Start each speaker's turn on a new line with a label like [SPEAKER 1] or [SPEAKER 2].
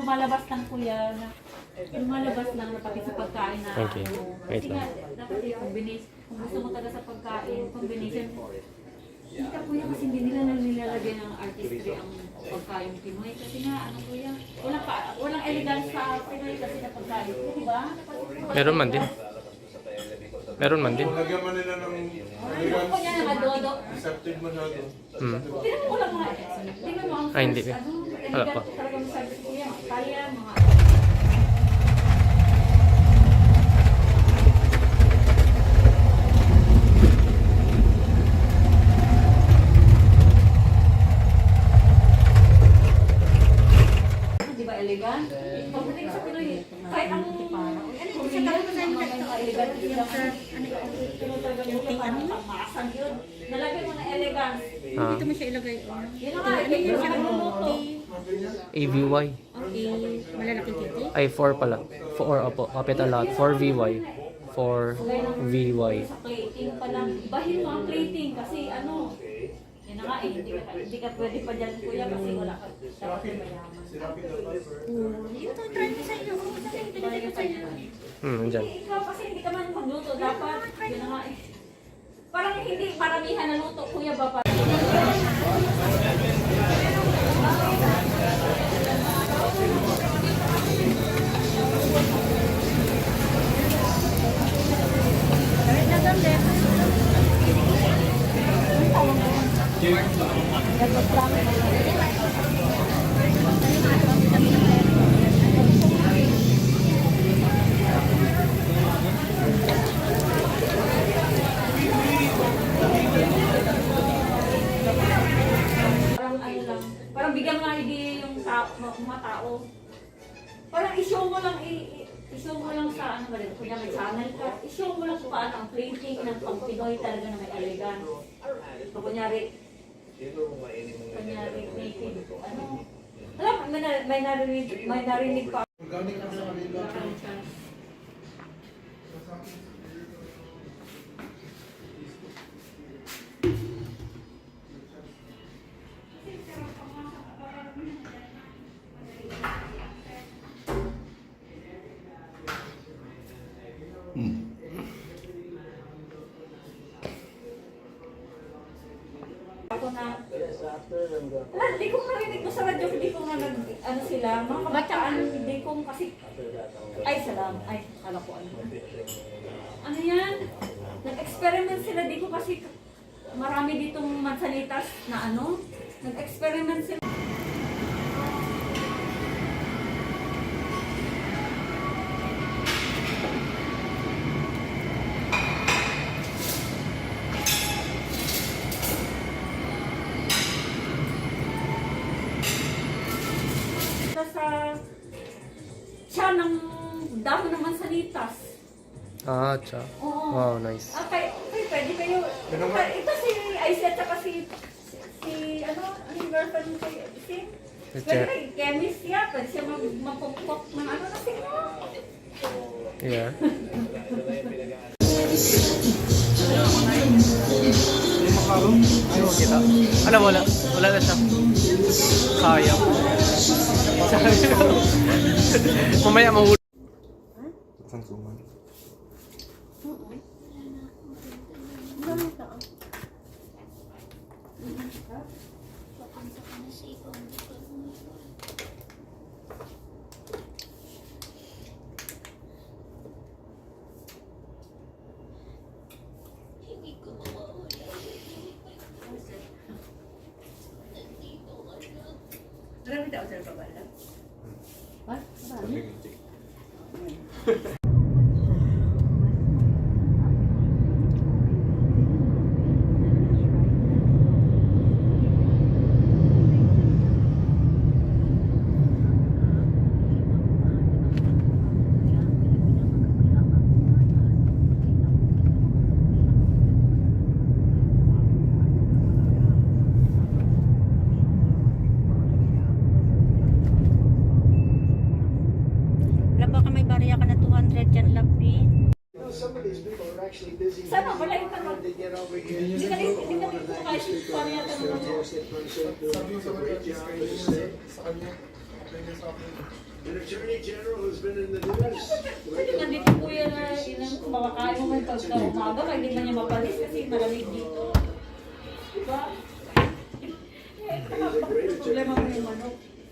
[SPEAKER 1] lumalabas lang kuya na lumalabas lang na pati sa pagkain na
[SPEAKER 2] Okay. Wait
[SPEAKER 1] kasi
[SPEAKER 2] lang.
[SPEAKER 1] nga, dapat yung combination, kung gusto mo talaga sa pagkain, combination po. Hindi ka kuya kasi hindi nila nilalagyan ng artistry ang pagkain Pinoy kasi nga ano kuya, walang elegance sa Pinoy kasi na pagkain, di ba?
[SPEAKER 2] Meron man din. Meron man din.
[SPEAKER 3] Lagyan mo nila ng
[SPEAKER 1] Ano ko niya ng adodo?
[SPEAKER 3] deceptive masyado.
[SPEAKER 1] Tingnan mo lang mga, tingnan mo ang
[SPEAKER 2] Ay, hindi.
[SPEAKER 1] ano,
[SPEAKER 2] Wala pa.
[SPEAKER 1] elegant talaga mo sabi kuya, mga kaya, mga di ba elegant? Pagdating sa Pinoy, kahit ang Korean, mga elegant sila sa pangmasang yun. Nalagyan mo ng elegant.
[SPEAKER 2] Ah,
[SPEAKER 4] Dito mo siya ilagay.
[SPEAKER 1] Yun na nga, yun yung siya nagluluto.
[SPEAKER 2] AVY.
[SPEAKER 4] Okay. Malalaking kitty.
[SPEAKER 2] Ay, 4 pala. 4, opo. Capital lot. 4 VY. 4 VY.
[SPEAKER 1] Sa plating pa lang. Ibahin mo ang plating kasi ano, yun na nga eh, hindi ka pwede pa dyan kuya kasi wala ka. Dapat may mayaman.
[SPEAKER 4] Ito, try mo sa inyo. Pinagay ko sa inyo.
[SPEAKER 2] Andyan.
[SPEAKER 1] Ikaw kasi hindi ka man magluto, dapat. Yun na nga eh. Parang hindi maramihan na luto, kuya ba pa? Parang ano lang, parang bigyan nga hindi yung mga tao. Parang i-show mo lang, i-show mo lang sa ano ba rin, kung may channel ka, i-show mo lang kung paano ang plating ng pang Pinoy talaga na may elegant. So, kunyari, making, ano, alam, may narinig pa.
[SPEAKER 3] Organic na sa kanila.
[SPEAKER 1] Ako na, di ko narinig ko sa radyo, hindi ko na ano sila, mga kabataan, hindi ko kasi, ay salam, ay, kala ko ano. Ano yan? Nag-experiment sila, di ko kasi, marami ditong mansanitas na ano, nag-experiment sila. Sa siya ng dahon ng mansanitas.
[SPEAKER 2] Ah, tsa.
[SPEAKER 1] Oo.
[SPEAKER 2] Wow, nice.
[SPEAKER 1] Okay, pwede kayo. Ito si Aisy at saka si ano, yung girlfriend mo si pwede kayo, chemist siya, pwede siya magpupok ng ano kasi no.
[SPEAKER 2] Yeah. Ano kita? Alam, wala na siya. Sayang. Sayang. Mamaya mahuli.
[SPEAKER 3] Isang suman.
[SPEAKER 4] Marami tao sa babala.
[SPEAKER 1] What?
[SPEAKER 4] Baka may barya ka na 200 dyan, Labi.
[SPEAKER 5] Some of these people are actually busy.
[SPEAKER 1] Sana wala yung tanong.
[SPEAKER 5] To get over here.
[SPEAKER 1] Hindi ka dito kahit paano yung tanong mo.
[SPEAKER 5] Fantastic person doing a great job for the state.
[SPEAKER 3] Sa kanya.
[SPEAKER 5] An attorney general has been in the news.
[SPEAKER 1] Pwede nandito po yan na ilang kumakain mo may pagka-umaga, kaya hindi man niya mapalis kasi malamig dito. Diba?
[SPEAKER 5] He's a great attorney.
[SPEAKER 1] Problema mo yung manok.